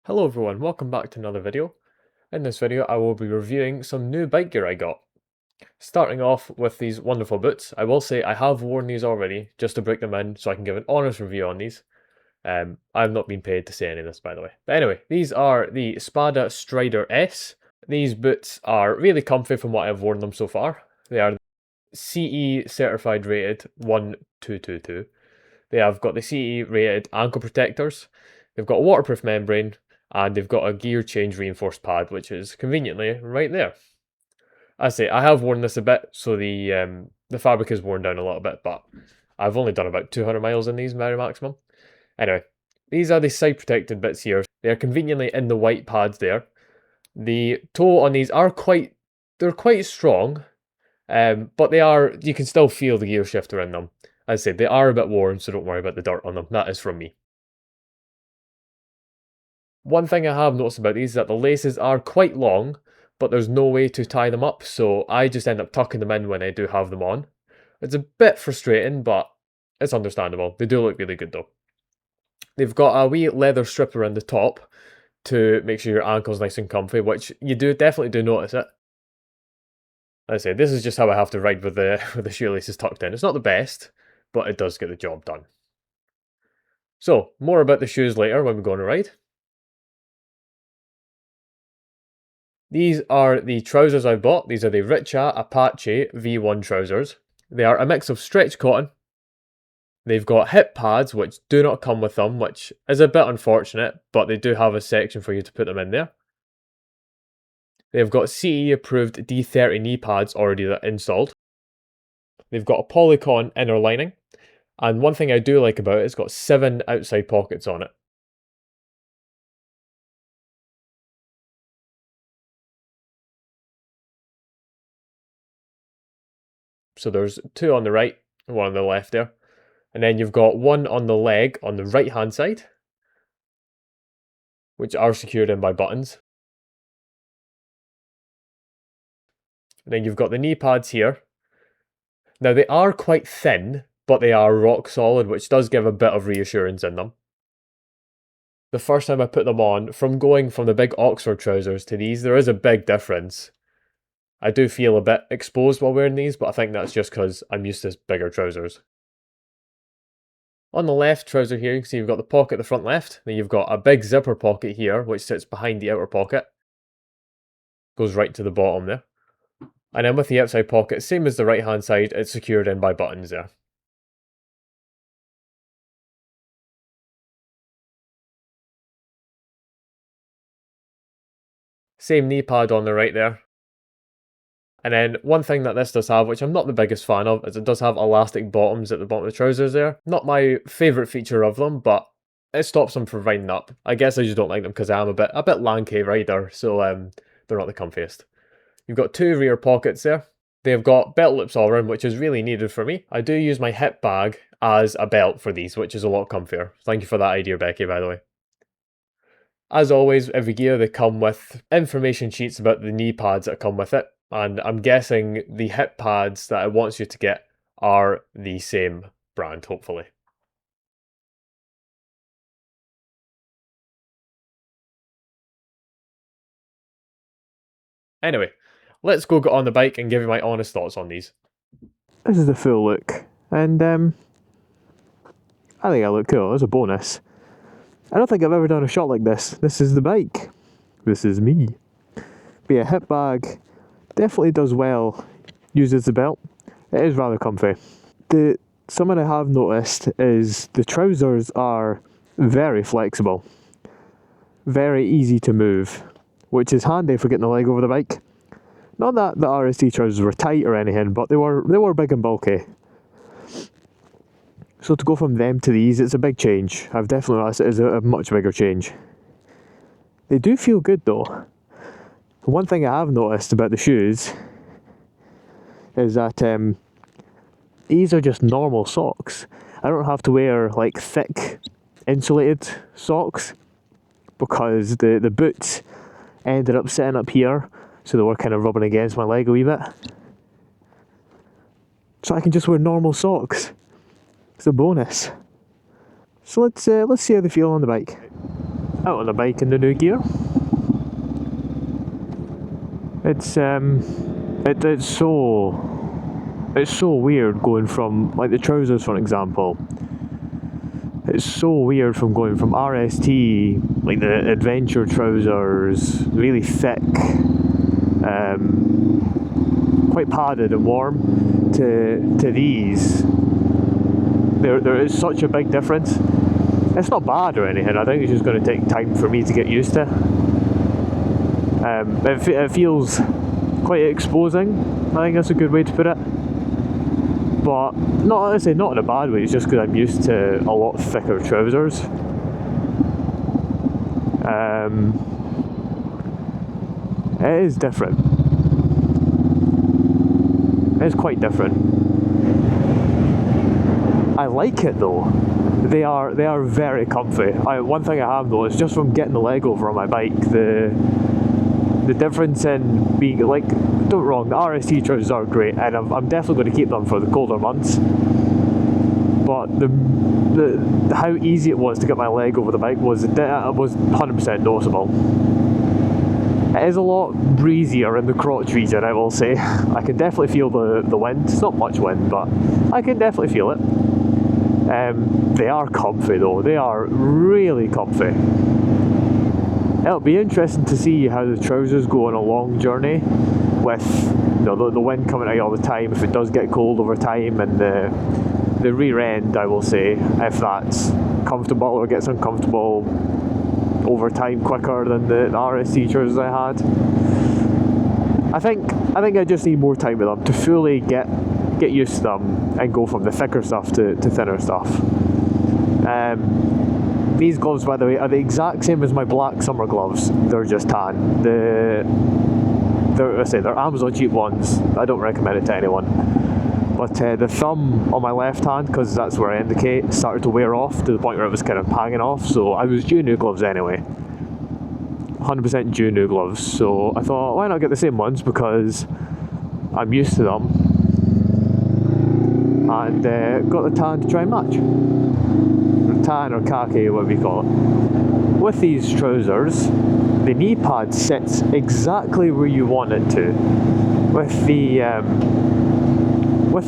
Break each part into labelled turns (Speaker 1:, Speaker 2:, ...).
Speaker 1: Hello everyone, welcome back to another video. In this video I will be reviewing some new bike gear I got. Starting off with these wonderful boots. I will say I have worn these already, just to break them in so I can give an honest review on these. I've not been paid to say any of this, by the way. But anyway, these are the Spada Strider S. These boots are really comfy from what I've worn them so far. They are CE certified rated 1222. They have got the CE rated ankle protectors. They've got a waterproof membrane, and they've got a gear change reinforced pad, which is conveniently right there. I say I have worn this a bit, so the fabric is worn down a little bit, but I've only done about 200 miles in these very maximum. Anyway, these are the side protected bits here. They are conveniently in the white pads there. The toe on these are they're quite strong, but you can still feel the gear shifter in them. As I said, they are a bit worn, so don't worry about the dirt on them. That is from me. One thing I have noticed about these is that the laces are quite long, but there's no way to tie them up, so I just end up tucking them in when I do have them on. It's a bit frustrating, but it's understandable. They do look really good though. They've got a wee leather strip around the top to make sure your ankle's nice and comfy, which you definitely do notice it. As I say, this is just how I have to ride with the shoelaces tucked in. It's not the best, but it does get the job done. So, more about the shoes later when we go on a ride. These are the trousers I bought. These are the Richa Apache V1 trousers. They are a mix of stretch cotton. They've got hip pads, which do not come with them, which is a bit unfortunate, but they do have a section for you to put them in there. They've got CE approved D30 knee pads already installed. They've got a polycon inner lining. And one thing I do like about it, it's got 7 outside pockets on it. So there's 2 on the right and 1 on the left there. And then you've got 1 on the leg on the right hand side, which are secured in by buttons. And then you've got the knee pads here. Now they are quite thin, but they are rock solid, which does give a bit of reassurance in them. The first time I put them on, from going from the big Oxford trousers to these, there is a big difference. I do feel a bit exposed while wearing these, but I think that's just because I'm used to bigger trousers. On the left trouser here, you can see you've got the pocket at the front left, then you've got a big zipper pocket here, which sits behind the outer pocket. Goes right to the bottom there. And then with the outside pocket, same as the right hand side, it's secured in by buttons there. Same knee pad on the right there. And then one thing that this does have, which I'm not the biggest fan of, is it does have elastic bottoms at the bottom of the trousers there. Not my favourite feature of them, but it stops them from riding up. I guess I just don't like them because I am a bit lanky rider, so they're not the comfiest. You've got 2 rear pockets there. They've got belt loops all around, which is really needed for me. I do use my hip bag as a belt for these, which is a lot comfier. Thank you for that idea, Becky, by the way. As always, every gear they come with information sheets about the knee pads that come with it. And I'm guessing the hip pads that it wants you to get are the same brand, hopefully. Anyway, let's go get on the bike and give you my honest thoughts on these.
Speaker 2: This is the full look, and I think I look cool. As a bonus, I don't think I've ever done a shot like this. This is the bike. This is me. But yeah, hip bag definitely does well. Uses the belt. It is rather comfy. Something I have noticed is the trousers are very flexible, very easy to move, which is handy for getting the leg over the bike. Not that the RST trousers were tight or anything, but they were big and bulky. So to go from them to these, it's a big change. I've definitely noticed it is a much bigger change. They do feel good though. One thing I have noticed about the shoes is that these are just normal socks. I don't have to wear like thick insulated socks because the boots ended up sitting up here, so they were kind of rubbing against my leg a wee bit. So I can just wear normal socks. It's a bonus. So let's see how they feel on the bike. out on the bike in the new gear. It's so weird going from, like, the trousers for example. It's so weird from going from RST, like the adventure trousers, really thick, quite padded and warm, to these. There is such a big difference. It's not bad or anything. I think it's just going to take time for me to get used to. It feels quite exposing. I think that's a good way to put it. But not in a bad way. It's just because I'm used to a lot thicker trousers. It is different. It is quite different. I like it though. They are very comfy. One thing I have noticed, just from getting the leg over on my bike, the difference in being, like, don't get me wrong, the RST trousers are great, and I'm definitely going to keep them for the colder months. But the how easy it was to get my leg over the bike was 100% noticeable. It is a lot breezier in the crotch region, I will say. I can definitely feel the wind. It's not much wind, but I can definitely feel it. They are comfy though. They are really comfy. It'll be interesting to see how the trousers go on a long journey with the wind coming at you all the time, if it does get cold over time, and the rear end, I will say, if that's comfortable or gets uncomfortable over time quicker than the RST trousers I had. I think I just need more time with them to fully get used to them and go from the thicker stuff to thinner stuff. These gloves, by the way, are the exact same as my black summer gloves. They're just tan. They're Amazon cheap ones. I don't recommend it to anyone. But the thumb on my left hand, because that's where I indicate, started to wear off to the point where it was kind of hanging off. So I was due new gloves anyway. 100% due new gloves. So I thought, why not get the same ones, because I'm used to them. And got the tan to try and match. Tan or khaki, whatever you call it. With these trousers, the knee pad sits exactly where you want it to. With the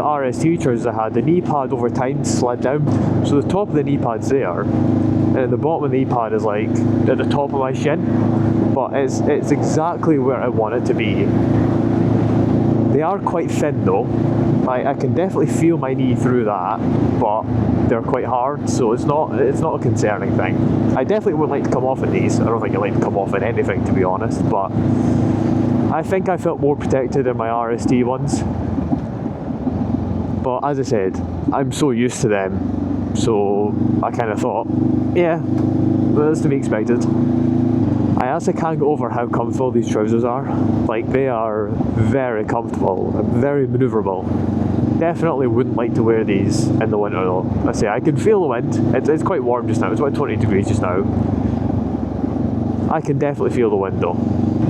Speaker 2: RST trousers I had, the knee pad over time slid down, so the top of the knee pad's there, and the bottom of the knee pad is like at the top of my shin, but it's exactly where I want it to be. They are quite thin though. I can definitely feel my knee through that, but they're quite hard, so it's not a concerning thing. I definitely would like to come off in these. I don't think I like to come off in anything, to be honest, but I think I felt more protected in my RST ones. But as I said, I'm so used to them, so I kind of thought, yeah, that's to be expected. I actually can't get over how comfortable these trousers are. Like, they are very comfortable and very manoeuvrable. Definitely wouldn't like to wear these in the winter though. I say, I can feel the wind. It's quite warm just now. It's about 20 degrees just now. I can definitely feel the wind though.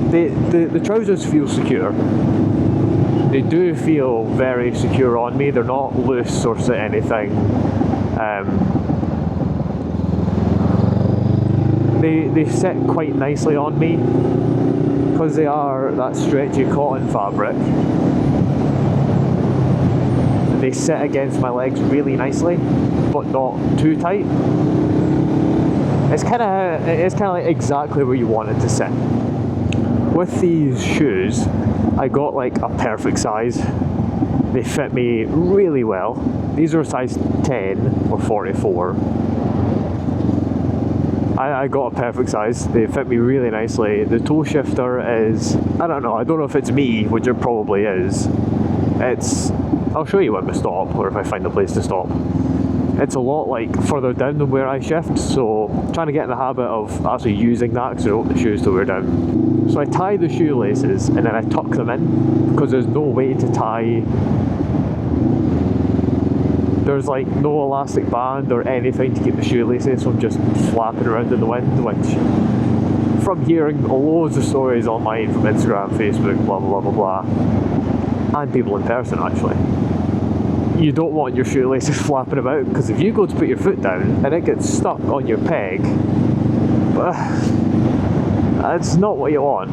Speaker 2: The trousers feel secure. They do feel very secure on me. They're not loose or anything. They sit quite nicely on me because they are that stretchy cotton fabric. They sit against my legs really nicely, but not too tight. It's kind of like exactly where you want it to sit. With these shoes, I got like a perfect size. They fit me really well. These are a size 10 or 44. I got a perfect size. They fit me really nicely. The toe shifter is, I don't know if it's me, which it probably is. I'll show you when we stop, or if I find a place to stop. It's a lot like further down than where I shift, so I'm trying to get in the habit of actually using that because I don't want the shoes to wear down. So I tie the shoelaces and then I tuck them in because there's no way to tie. There's like no elastic band or anything to keep the shoelaces from just flapping around in the wind, which, from hearing loads of stories online from Instagram, Facebook, blah blah blah blah blah, and people in person actually, you don't want your shoelaces flapping about, because if you go to put your foot down and it gets stuck on your peg, That's not what you want.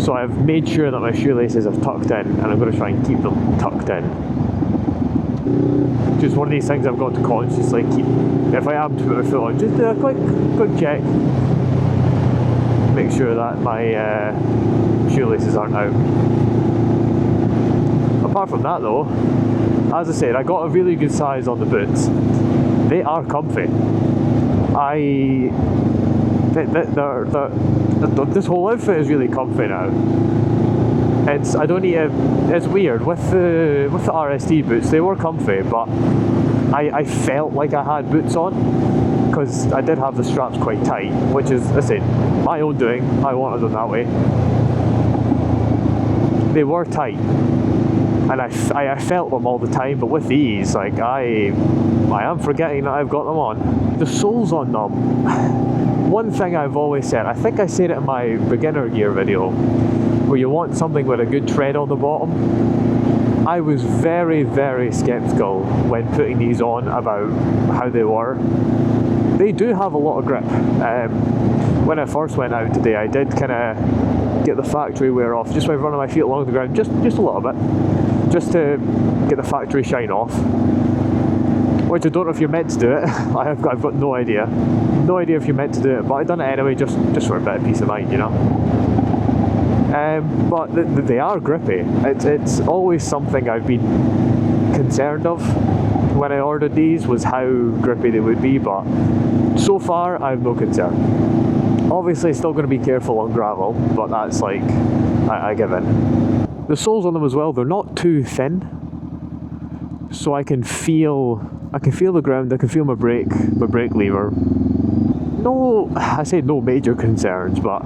Speaker 2: So I've made sure that my shoelaces are tucked in, and I'm going to try and keep them tucked in. Just one of these things I've got to consciously keep. If I am to put my foot on, just do a quick check. Make sure that my shoelaces aren't out. Apart from that though, as I said, I got a really good size on the boots. They are comfy. This whole outfit is really comfy now. I don't need it's weird, with the RSD boots, they were comfy, but I felt like I had boots on, because I did have the straps quite tight, which is, I said, my own doing, I wanted them that way. They were tight, and I felt them all the time, but with these, like, I am forgetting that I've got them on. The soles on them, one thing I've always said, I think I said it in my beginner gear video, where you want something with a good tread on the bottom. I was very, very sceptical when putting these on about how they were. They do have a lot of grip. When I first went out today, I did kind of get the factory wear off, just by running my feet along the ground, just a little bit, just to get the factory shine off. Which I don't know if you're meant to do it. I've got no idea. No idea if you're meant to do it, but I done it anyway, just for a bit of peace of mind, you know. But they are grippy. It's always something I've been concerned of when I ordered these, was how grippy they would be, but so far I have no concern. Obviously still going to be careful on gravel, but that's like, I give in. The soles on them as well, they're not too thin, so I can feel the ground, I can feel my brake lever. No, I say no major concerns, but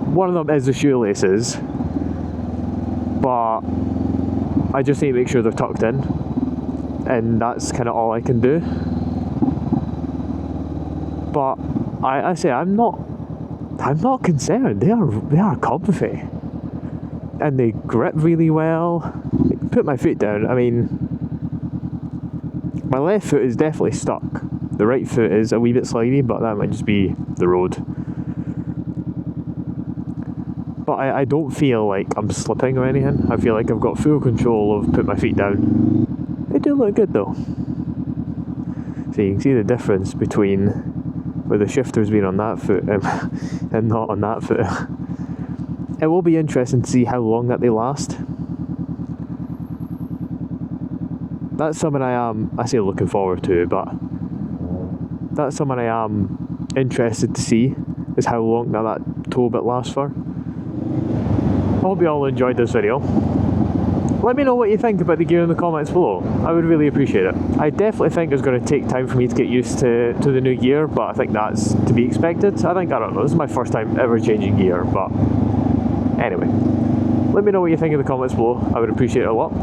Speaker 2: one of them is the shoelaces, but I just need to make sure they're tucked in, and that's kind of all I can do. But I say I'm not concerned. They are comfy, and they grip really well. Put my foot down. I mean, my left foot is definitely stuck. The right foot is a wee bit slidey, but that might just be the road. But I don't feel like I'm slipping or anything. I feel like I've got full control of putting my feet down. They do look good though. So you can see the difference between where the shifter's been on that foot and not on that foot. It will be interesting to see how long that they last. That's something I say looking forward to, but that's something I am interested to see, is how long that toe bit lasts for. I hope you all enjoyed this video. Let me know what you think about the gear in the comments below. I would really appreciate it. I definitely think it's going to take time for me to get used to the new gear, but I think that's to be expected. I don't know, this is my first time ever changing gear, but anyway. Let me know what you think in the comments below. I would appreciate it a lot.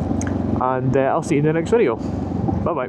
Speaker 2: And I'll see you in the next video. Bye bye.